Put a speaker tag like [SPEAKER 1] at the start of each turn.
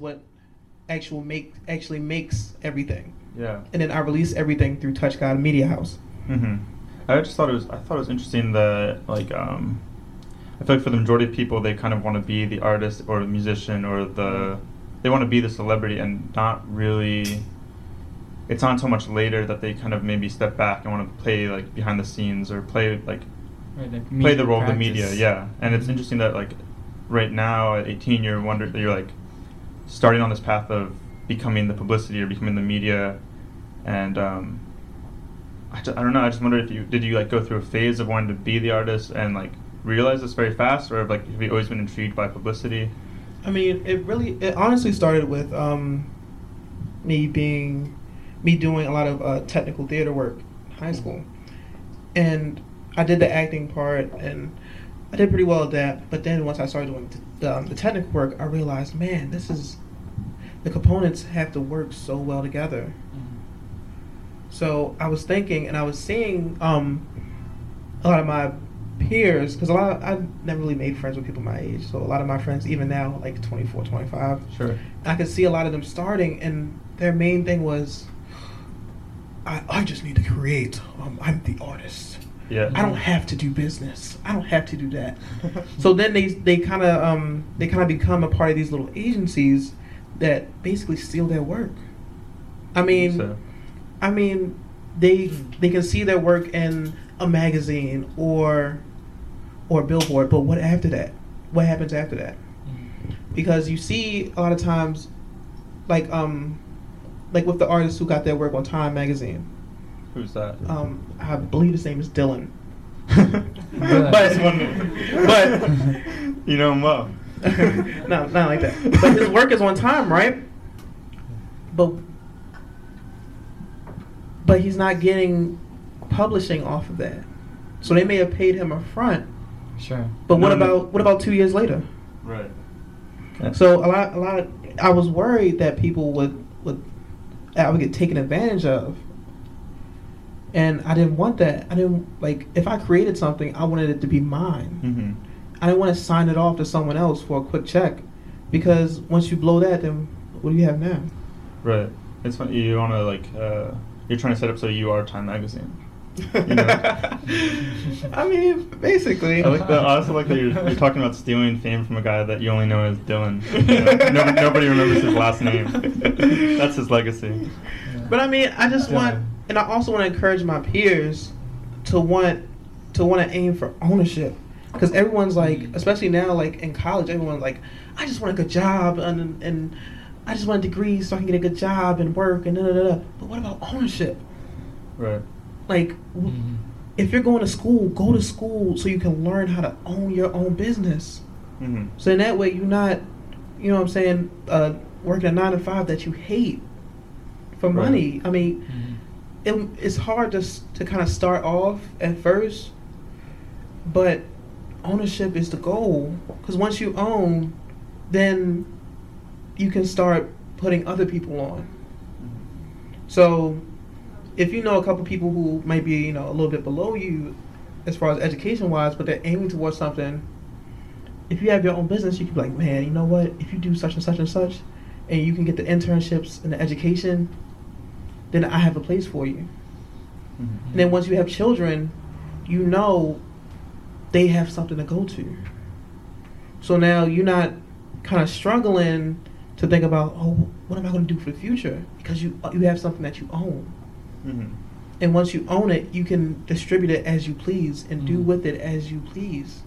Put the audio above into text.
[SPEAKER 1] what actually makes everything.
[SPEAKER 2] Yeah.
[SPEAKER 1] And then I release everything through Touch God Media House.
[SPEAKER 2] Mm-hmm. I thought it was interesting that I feel like for the majority of people they kind of want to be the artist or the musician or they want to be the celebrity and not really. It's not until much later that they kind of maybe step back and want to play like behind the scenes or play like play the role of the media. Yeah, and it's interesting that like right now at 18 you're like starting on this path of becoming the publicity or becoming the media, and I don't know. I just wondered if did you like go through a phase of wanting to be the artist and like realize this very fast, or have you always been intrigued by publicity?
[SPEAKER 1] I mean, it honestly started with me doing a lot of technical theater work in high school, and I did the acting part and I did pretty well at that. But then once I started doing the technical work, I realized, man, the components have to work so well together. So I was thinking, and I was seeing a lot of my peers, because I never really made friends with people my age. So a lot of my friends, even now, like 24, 25,
[SPEAKER 2] Sure.
[SPEAKER 1] I could see a lot of them starting, and their main thing was, I just need to create. I'm the artist.
[SPEAKER 2] Yeah.
[SPEAKER 1] I don't have to do business. I don't have to do that. So then they kind of become a part of these little agencies that basically steal their work. I mean, they can see their work in a magazine or a billboard, but what after that? What happens after that? Because you see a lot of times, like with the artists who got their work on Time magazine.
[SPEAKER 2] Who's that?
[SPEAKER 1] I believe his name is Dylan.
[SPEAKER 2] but you know him well.
[SPEAKER 1] No, not like that. But his work is on Time, right? But he's not getting publishing off of that. So they may have paid him a front.
[SPEAKER 3] Sure.
[SPEAKER 1] But what about 2 years later?
[SPEAKER 2] Right.
[SPEAKER 1] So a lot. I was worried that people would get taken advantage of, and I didn't want that. I didn't if I created something, I wanted it to be mine.
[SPEAKER 2] Mm-hmm.
[SPEAKER 1] I didn't want to sign it off to someone else for a quick check, because once you blow that, then what do you have now?
[SPEAKER 2] Right. It's funny. You want to you're trying to set up so you are Time magazine. You know?
[SPEAKER 1] I mean, basically.
[SPEAKER 2] I also like that you're talking about stealing fame from a guy that you only know as Dylan. You know? Nobody remembers his last name. That's his legacy.
[SPEAKER 1] But I mean, I just want, and I also want to encourage my peers to want to aim for ownership, because everyone's like, especially now, like in college, everyone's like, I just want a good job and I just want a degree so I can get a good job and work and da. But what about ownership?
[SPEAKER 2] Right.
[SPEAKER 1] If you're going to school, go to school so you can learn how to own your own business.
[SPEAKER 2] Mm-hmm.
[SPEAKER 1] So in that way, you're not, you know what I'm saying, working a 9 to 5 that you hate for money. I mean, it's hard to kind of start off at first, but ownership is the goal. Because once you own, then you can start putting other people on. So if you know a couple people who might be, a little bit below you as far as education wise, but they're aiming towards something, if you have your own business, you can be like, man, you know what, if you do such and such and such, and you can get the internships and the education, then I have a place for you. Mm-hmm. And then once you have children, they have something to go to. So now you're not kind of struggling to think about, what am I going to do for the future? Because you have something that you own.
[SPEAKER 2] Mm-hmm.
[SPEAKER 1] And once you own it, you can distribute it as you please and do with it as you please.